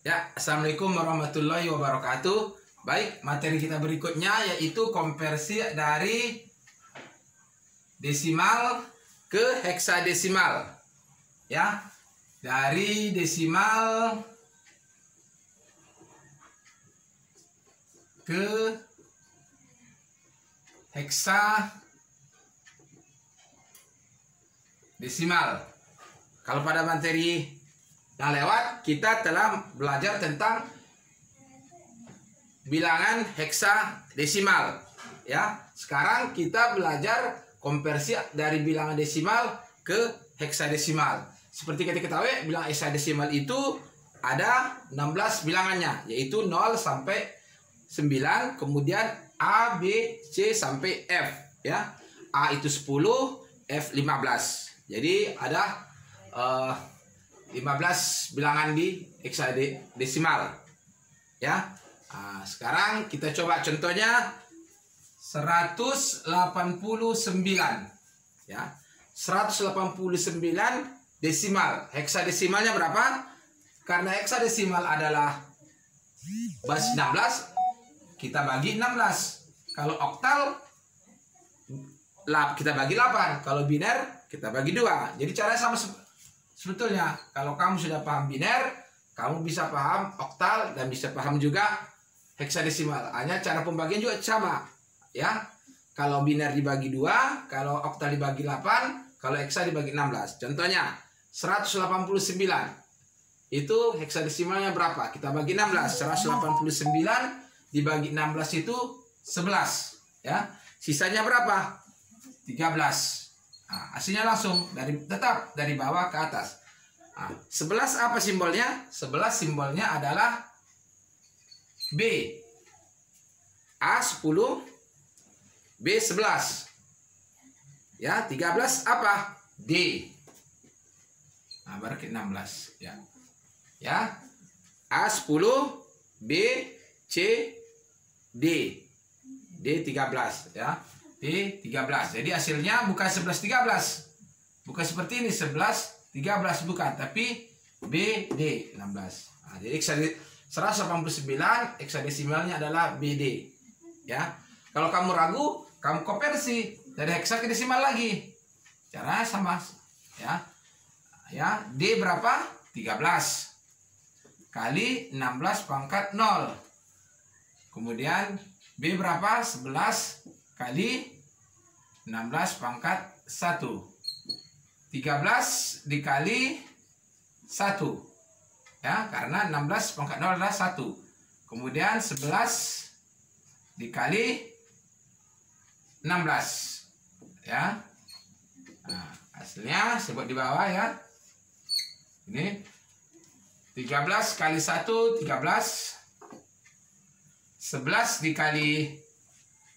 Ya, Assalamualaikum warahmatullahi wabarakatuh. Baik, materi kita berikutnya yaitu konversi dari desimal ke heksadesimal. Ya, dari desimal ke heksadesimal. Kalau pada materi yang lewat kita telah belajar tentang bilangan heksadesimal, ya. Sekarang kita belajar konversi dari bilangan desimal ke heksadesimal. Seperti kita ketahui, bilangan heksadesimal itu ada 16 bilangannya, yaitu 0 sampai 9, kemudian A, B, C sampai F, ya. A itu 10, F 15. Jadi ada 15 bilangan di heksadesimal, ya. Nah, sekarang kita coba contohnya 189, ya. 189 desimal. Heksadesimalnya berapa? Karena heksadesimal adalah base 16, kita bagi 16. Kalau oktal kita bagi 8. Kalau biner kita bagi 2. Jadi caranya sama sebetulnya. Kalau kamu sudah paham biner, kamu bisa paham oktal dan bisa paham juga heksadesimal. Hanya cara pembagian juga sama, ya. Kalau biner dibagi 2, kalau oktal dibagi 8, kalau heksa dibagi 16. Contohnya 189. Itu heksadesimalnya berapa? Kita bagi 16. 189 dibagi 16 itu 11, ya. Sisanya berapa? 13. Nah, hasilnya langsung tetap dari bawah ke atas. Nah, 11 apa simbolnya? 11 simbolnya adalah B. A 10, B 11. Ya, 13 apa? D. Nah, baru ke 16, ya. Ya. A 10, B, C, D. D 13, ya. D 13. Jadi hasilnya bukan 11 13. Bukan seperti ini 11 13, bukan, tapi B D 16. Nah, jadi 189 heksadesimalnya adalah BD, ya. Kalau kamu ragu, kamu konversi dari heksa ke desimal lagi. Caranya sama, ya. Ya, D berapa? 13 kali 16 pangkat 0. Kemudian B berapa? 11 kali 16 pangkat 1. 13 dikali 1. Ya, karena 16 pangkat 0 adalah 1. Kemudian 11 dikali 16. Ya. Nah, hasilnya sebut di bawah, ya. Ini 13 kali 1 13. 11 dikali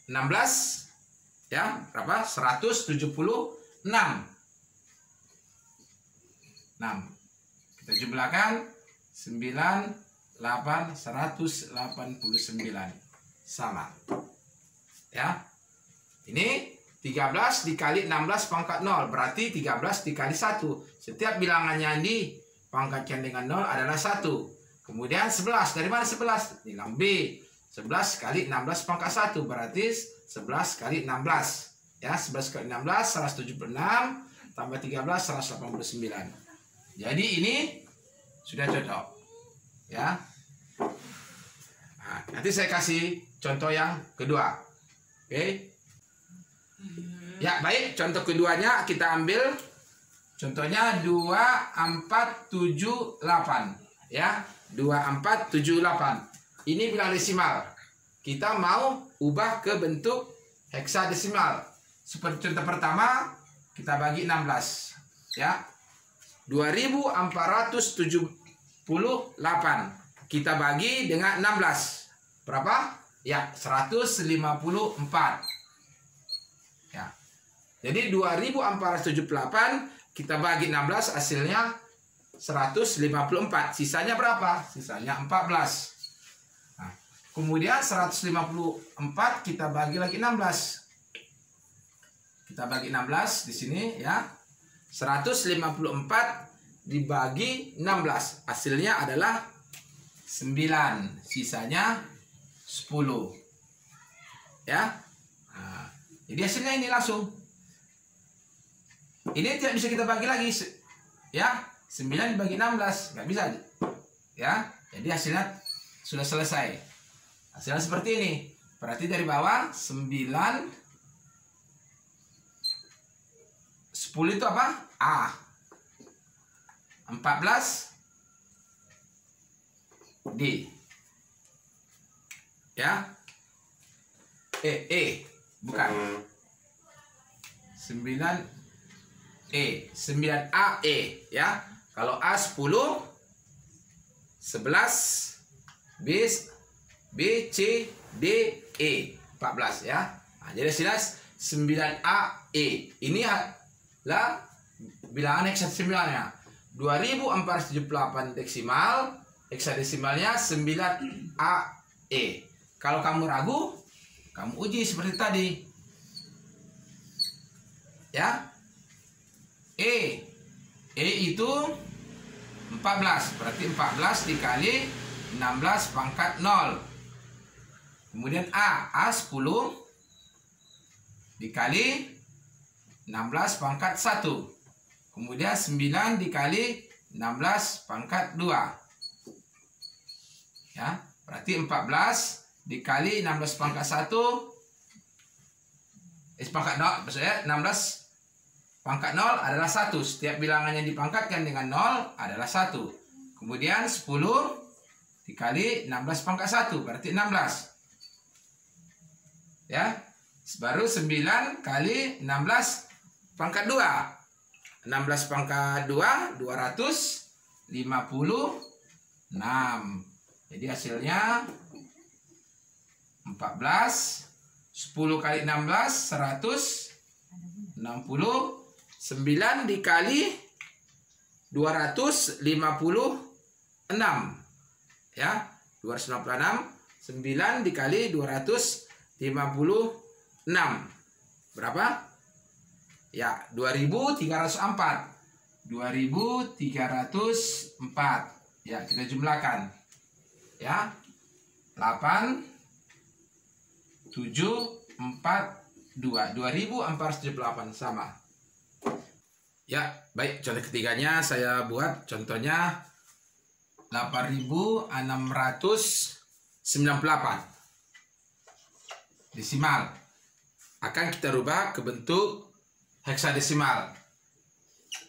16, ya, berapa? 176. 6. Kita jumlahkan 9, 8, 189. Sama. Ya. Ini 13 dikali 16 pangkat 0. Berarti 13 dikali 1. Setiap bilangannya di pangkatkan dengan 0 adalah 1. Kemudian 11. Dari mana 11? Bilang B. 11 kali 16 pangkat 1. Berarti 11 kali 16. Ya, 11 kali 16, 176. Tambah 13, 189. Jadi ini sudah cocok, ya. Nah, nanti saya kasih contoh yang kedua. Oke. Ya, baik. Contoh keduanya kita ambil contohnya 2478, ya. 2478. Ini bilangan desimal. Kita mau ubah ke bentuk heksadesimal. Seperti contoh pertama, kita bagi 16, ya. 2478 kita bagi dengan 16. Berapa? Ya, 154. Ya. Jadi 2478 kita bagi 16, hasilnya 154. Sisanya berapa? Sisanya 14. Nah, kemudian 154 kita bagi lagi 16. Kita bagi 16 di sini, ya. 154 dibagi 16. Hasilnya adalah 9, sisanya 10. Ya. Nah, jadi hasilnya ini langsung. Ini tidak bisa kita bagi lagi. Ya, 9 dibagi 16, nggak bisa. Ya, jadi hasilnya sudah selesai. Hasilnya seperti ini. Berarti dari bawah 9, 10 itu apa? A. 14 D. Ya. Bukan. 9 9A ya. Kalau A 10, 11 B C D E 14 ya. Nah, jadi hasilnya 9A Ini adalah bilangan heksadesimalnya. 2478 deksimal, heksadesimalnya 9A Kalau kamu ragu, kamu uji seperti tadi. Ya. E itu 14, berarti 14 dikali 16 pangkat 0. Kemudian A 10 dikali 16 pangkat 1. Kemudian 9 dikali 16 pangkat 2. Ya, berarti 14 dikali 16 pangkat 1 pangkat 0, maksudnya 16 pangkat 0 adalah 1. Setiap bilangan yang dipangkatkan dengan 0 adalah 1. Kemudian 10 dikali 16 pangkat 1 berarti 16. Ya. Baru 9 kali 16 pangkat 2. 16 pangkat 2 256. Jadi hasilnya 14. 10 kali 16 160. 9 dikali 256 ya, 256. 9 dikali 256 berapa? Ya, 2304. 2304. Ya, kita jumlahkan. Ya. 8 7 4 2 2478 sama. Ya, baik, contoh ketiganya saya buat contohnya 8698 desimal. Akan kita rubah ke bentuk heksadesimal.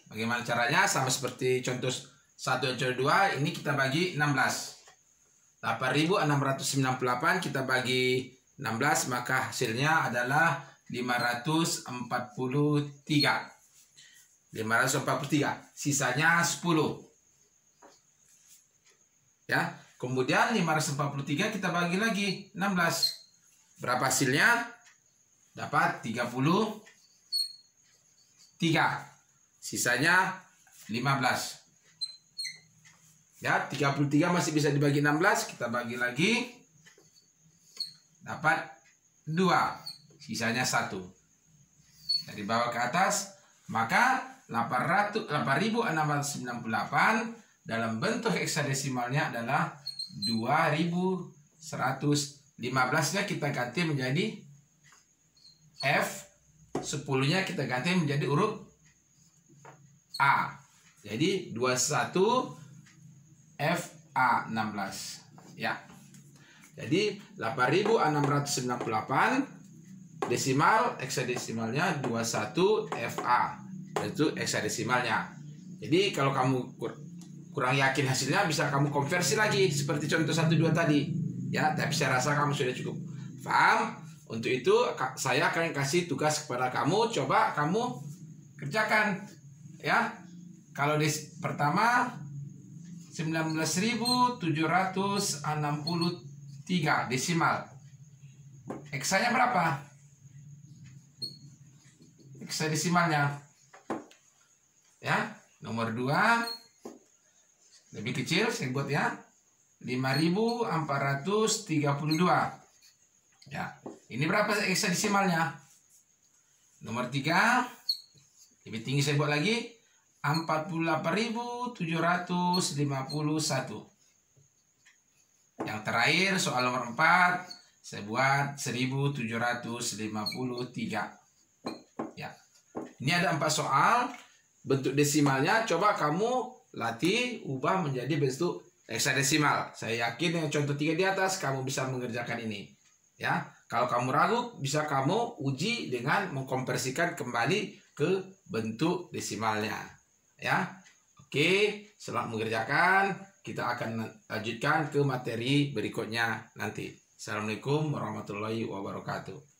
Bagaimana caranya? Sama seperti contoh 1 dan contoh 2, ini kita bagi 16. 8698 kita bagi 16, maka hasilnya adalah 543. 543. Sisanya 10. Ya. Kemudian 543 kita bagi lagi 16. Berapa hasilnya? Dapat 33. Sisanya 15. Ya, 33 masih bisa dibagi 16, kita bagi lagi. Dapat 2. Sisanya 1. Dari bawah ke atas, maka 8698 dalam bentuk heksadesimalnya adalah 2115-nya kita ganti menjadi F, 10-nya kita ganti menjadi huruf A. Jadi 21 FA 16. Ya. Jadi 8698 desimal, heksadesimalnya 21 FA. Itu heksadesimalnya. Jadi kalau kamu kurang yakin hasilnya, bisa kamu konversi lagi seperti contoh 1 2 tadi. Ya, tapi saya rasa kamu sudah cukup paham. Untuk itu saya akan kasih tugas kepada kamu, coba kamu kerjakan. Ya. Kalau di pertama 19.763 desimal. Heksanya berapa? Heksadesimalnya. Ya, nomor 2 lebih kecil, saya buat ya. 5.432. Ya, ini berapa heksadesimalnya? Nomor 3 lebih tinggi, saya buat lagi. 48.751. Yang terakhir soal nomor 4, saya buat 1753. Ya. Ini ada 4 soal. Bentuk desimalnya coba kamu latih ubah menjadi bentuk heksadesimal. Saya yakin dengan contoh 3 di atas kamu bisa mengerjakan ini. Ya. Kalau kamu ragu, bisa kamu uji dengan mengkonversikan kembali ke bentuk desimalnya. Ya. Oke, setelah mengerjakan, kita akan lanjutkan ke materi berikutnya nanti. Assalamualaikum warahmatullahi wabarakatuh.